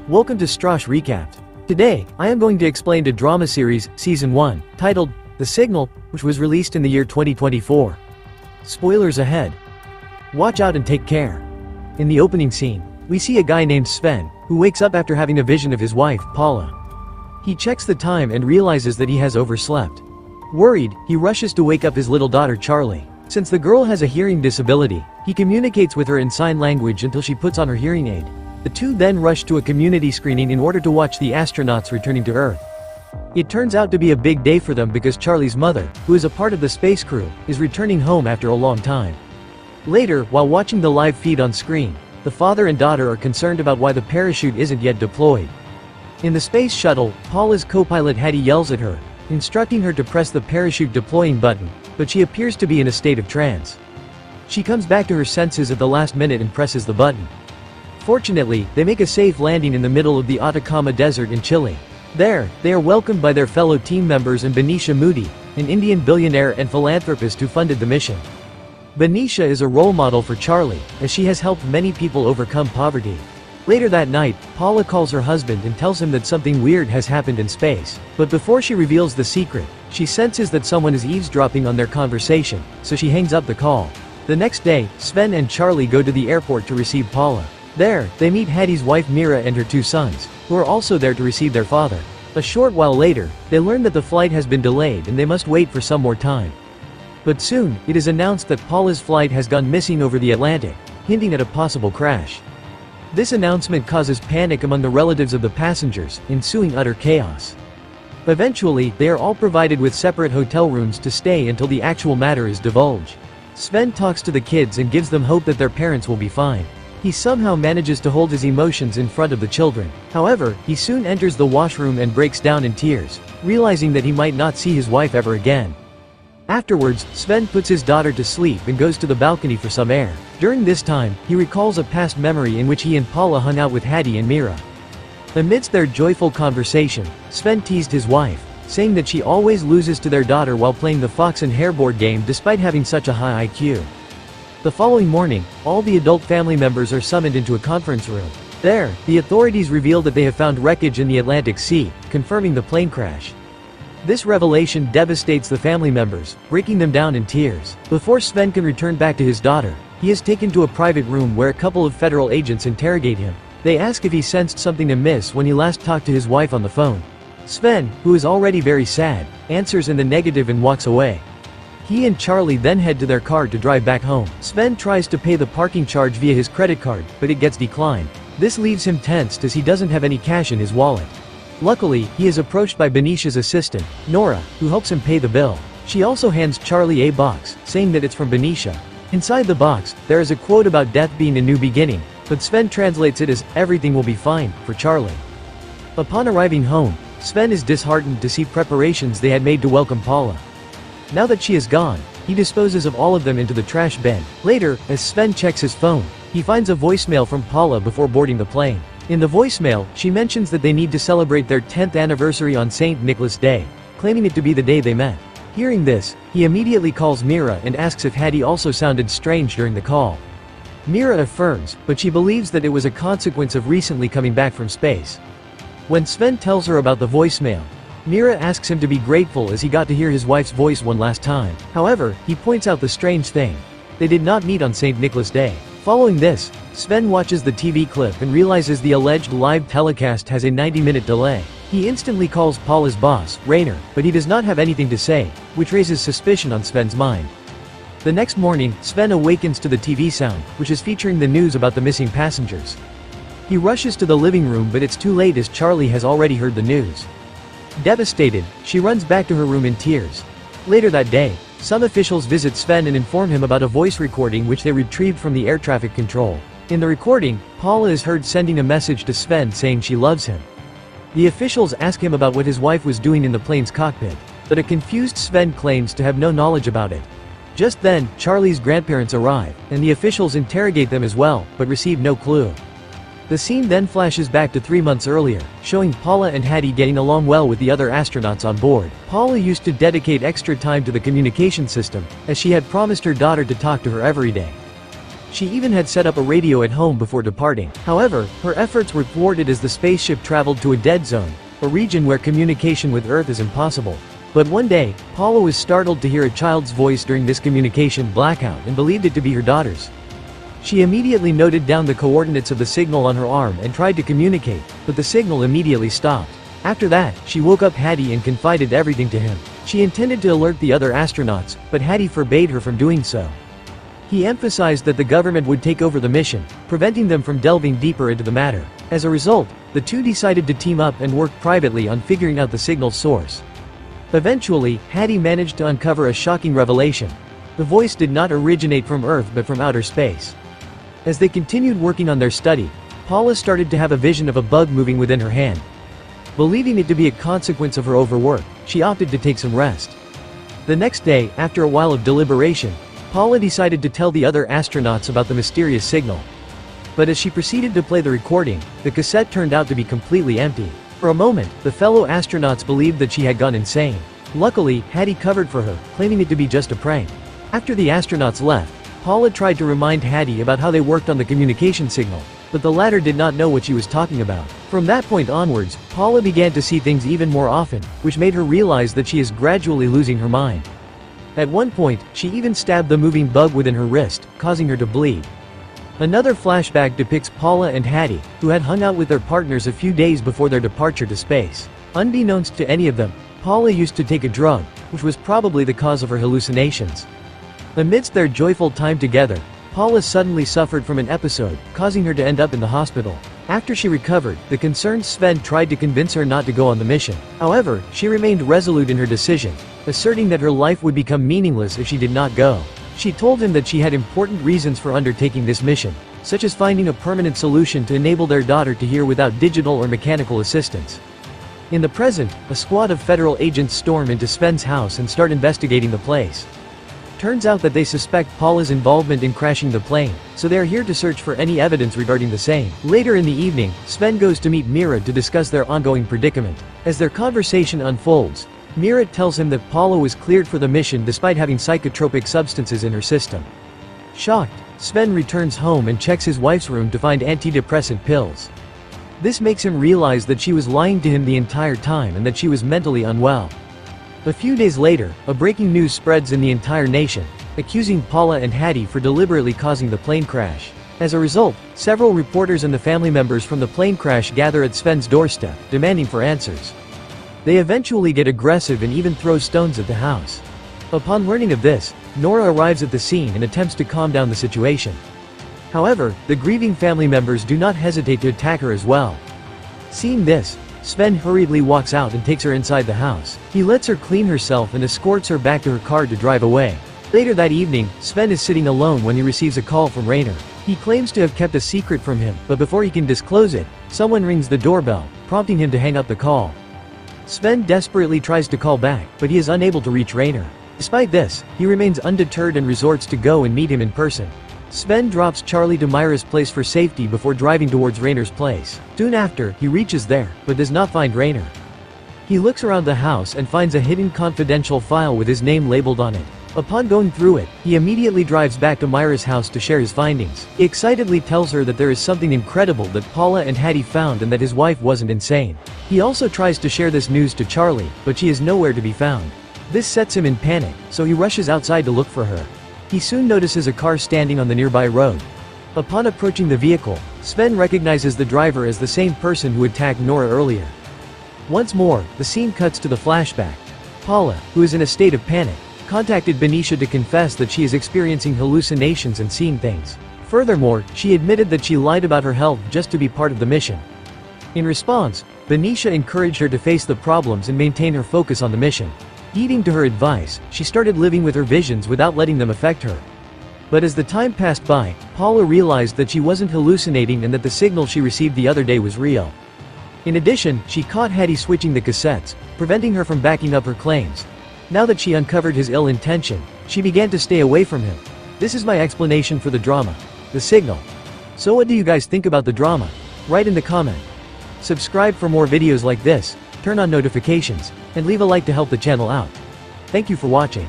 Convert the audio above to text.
Welcome to Starz Recapped. Today, I am going to explain the drama series, Season 1, titled The Signal, which was released in the year 2024. Spoilers ahead. Watch out and take care. In the opening scene, we see a guy named Sven, who wakes up after having a vision of his wife, Paula. He checks the time and realizes that he has overslept. Worried, he rushes to wake up his little daughter Charlie. Since the girl has a hearing disability, he communicates with her in sign language until she puts on her hearing aid. The two then rush to a community screening in order to watch the astronauts returning to Earth. It turns out to be a big day for them because Charlie's mother, who is a part of the space crew, is returning home after a long time. Later, while watching the live feed on screen, the father and daughter are concerned about why the parachute isn't yet deployed. In the space shuttle, Paula's co-pilot Hattie yells at her, instructing her to press the parachute deploying button, but she appears to be in a state of trance. She comes back to her senses at the last minute and presses the button. Fortunately, they make a safe landing in the middle of the Atacama Desert in Chile. There, they are welcomed by their fellow team members and Benicia Moody, an Indian billionaire and philanthropist who funded the mission. Benicia is a role model for Charlie, as she has helped many people overcome poverty. Later that night, Paula calls her husband and tells him that something weird has happened in space. But before she reveals the secret, she senses that someone is eavesdropping on their conversation, so she hangs up the call. The next day, Sven and Charlie go to the airport to receive Paula. There, they meet Hattie's wife Mira and her two sons, who are also there to receive their father. A short while later, they learn that the flight has been delayed and they must wait for some more time. But soon, it is announced that Paula's flight has gone missing over the Atlantic, hinting at a possible crash. This announcement causes panic among the relatives of the passengers, ensuing utter chaos. Eventually, they are all provided with separate hotel rooms to stay until the actual matter is divulged. Sven talks to the kids and gives them hope that their parents will be fine. He somehow manages to hold his emotions in front of the children. However, he soon enters the washroom and breaks down in tears, realizing that he might not see his wife ever again. Afterwards, Sven puts his daughter to sleep and goes to the balcony for some air. During this time, he recalls a past memory in which he and Paula hung out with Hattie and Mira. Amidst their joyful conversation, Sven teased his wife, saying that she always loses to their daughter while playing the fox and hare board game despite having such a high IQ. The following morning, all the adult family members are summoned into a conference room. There, the authorities reveal that they have found wreckage in the Atlantic Sea, confirming the plane crash. This revelation devastates the family members, breaking them down in tears. Before Sven can return back to his daughter, he is taken to a private room where a couple of federal agents interrogate him. They ask if he sensed something amiss when he last talked to his wife on the phone. Sven, who is already very sad, answers in the negative and walks away. He and Charlie then head to their car to drive back home. Sven tries to pay the parking charge via his credit card, but it gets declined. This leaves him tensed as he doesn't have any cash in his wallet. Luckily, he is approached by Benicia's assistant, Nora, who helps him pay the bill. She also hands Charlie a box, saying that it's from Benicia. Inside the box, there is a quote about death being a new beginning, but Sven translates it as, "Everything will be fine," for Charlie. Upon arriving home, Sven is disheartened to see preparations they had made to welcome Paula. Now that she is gone, he disposes of all of them into the trash bin. Later, as Sven checks his phone, he finds a voicemail from Paula before boarding the plane. In the voicemail, she mentions that they need to celebrate their 10th anniversary on St. Nicholas Day, claiming it to be the day they met. Hearing this, he immediately calls Mira and asks if Hattie also sounded strange during the call. Mira affirms, but she believes that it was a consequence of recently coming back from space. When Sven tells her about the voicemail, Mira asks him to be grateful as he got to hear his wife's voice one last time. However, he points out the strange thing. They did not meet on St. Nicholas Day. Following this, Sven watches the TV clip and realizes the alleged live telecast has a 90-minute delay. He instantly calls Paula's boss, Rainer, but he does not have anything to say, which raises suspicion on Sven's mind. The next morning, Sven awakens to the TV sound, which is featuring the news about the missing passengers. He rushes to the living room, but it's too late as Charlie has already heard the news. Devastated, she runs back to her room in tears. Later that day, some officials visit Sven and inform him about a voice recording which they retrieved from the air traffic control. In the recording, Paula is heard sending a message to Sven saying she loves him. The officials ask him about what his wife was doing in the plane's cockpit, but a confused Sven claims to have no knowledge about it. Just then, Charlie's grandparents arrive, and the officials interrogate them as well, but receive no clue. The scene then flashes back to 3 months earlier, showing Paula and Hattie getting along well with the other astronauts on board. Paula used to dedicate extra time to the communication system, as she had promised her daughter to talk to her every day. She even had set up a radio at home before departing. However, her efforts were thwarted as the spaceship traveled to a dead zone, a region where communication with Earth is impossible. But one day, Paula was startled to hear a child's voice during this communication blackout and believed it to be her daughter's. She immediately noted down the coordinates of the signal on her arm and tried to communicate, but the signal immediately stopped. After that, she woke up Hattie and confided everything to him. She intended to alert the other astronauts, but Hattie forbade her from doing so. He emphasized that the government would take over the mission, preventing them from delving deeper into the matter. As a result, the two decided to team up and work privately on figuring out the signal's source. Eventually, Hattie managed to uncover a shocking revelation. The voice did not originate from Earth but from outer space. As they continued working on their study, Paula started to have a vision of a bug moving within her hand. Believing it to be a consequence of her overwork, she opted to take some rest. The next day, after a while of deliberation, Paula decided to tell the other astronauts about the mysterious signal. But as she proceeded to play the recording, the cassette turned out to be completely empty. For a moment, the fellow astronauts believed that she had gone insane. Luckily, Hattie covered for her, claiming it to be just a prank. After the astronauts left, Paula tried to remind Hattie about how they worked on the communication signal, but the latter did not know what she was talking about. From that point onwards, Paula began to see things even more often, which made her realize that she is gradually losing her mind. At one point, she even stabbed the moving bug within her wrist, causing her to bleed. Another flashback depicts Paula and Hattie, who had hung out with their partners a few days before their departure to space. Unbeknownst to any of them, Paula used to take a drug, which was probably the cause of her hallucinations. Amidst their joyful time together, Paula suddenly suffered from an episode, causing her to end up in the hospital. After she recovered, the concerned Sven tried to convince her not to go on the mission. However, she remained resolute in her decision, asserting that her life would become meaningless if she did not go. She told him that she had important reasons for undertaking this mission, such as finding a permanent solution to enable their daughter to hear without digital or mechanical assistance. In the present, a squad of federal agents storm into Sven's house and start investigating the place. Turns out that they suspect Paula's involvement in crashing the plane, so they are here to search for any evidence regarding the same. Later in the evening, Sven goes to meet Mira to discuss their ongoing predicament. As their conversation unfolds, Mira tells him that Paula was cleared for the mission despite having psychotropic substances in her system. Shocked, Sven returns home and checks his wife's room to find antidepressant pills. This makes him realize that she was lying to him the entire time and that she was mentally unwell. A few days later, a breaking news spreads in the entire nation, accusing Paula and Hattie for deliberately causing the plane crash. As a result, several reporters and the family members from the plane crash gather at Sven's doorstep, demanding for answers. They eventually get aggressive and even throw stones at the house. Upon learning of this, Nora arrives at the scene and attempts to calm down the situation. However, the grieving family members do not hesitate to attack her as well. Seeing this, Sven hurriedly walks out and takes her inside the house. He lets her clean herself and escorts her back to her car to drive away. Later that evening, Sven is sitting alone when he receives a call from Rainer. He claims to have kept a secret from him, but before he can disclose it, someone rings the doorbell, prompting him to hang up the call. Sven desperately tries to call back, but he is unable to reach Rainer. Despite this, he remains undeterred and resorts to go and meet him in person. Sven drops Charlie to Myra's place for safety before driving towards Rainer's place. Soon after, he reaches there, but does not find Rainer. He looks around the house and finds a hidden confidential file with his name labeled on it. Upon going through it, he immediately drives back to Myra's house to share his findings. He excitedly tells her that there is something incredible that Paula and Hattie found and that his wife wasn't insane. He also tries to share this news to Charlie, but she is nowhere to be found. This sets him in panic, so he rushes outside to look for her. He soon notices a car standing on the nearby road. Upon approaching the vehicle, Sven recognizes the driver as the same person who attacked Nora earlier. Once more, the scene cuts to the flashback. Paula, who is in a state of panic, contacted Benicia to confess that she is experiencing hallucinations and seeing things. Furthermore, she admitted that she lied about her health just to be part of the mission. In response, Benicia encouraged her to face the problems and maintain her focus on the mission. Heeding to her advice, she started living with her visions without letting them affect her. But as the time passed by, Paula realized that she wasn't hallucinating and that the signal she received the other day was real. In addition, she caught Hattie switching the cassettes, preventing her from backing up her claims. Now that she uncovered his ill intention, she began to stay away from him. This is my explanation for the drama, the signal. So what do you guys think about the drama? Write in the comment. Subscribe for more videos like this, turn on notifications, and leave a like to help the channel out. Thank you for watching.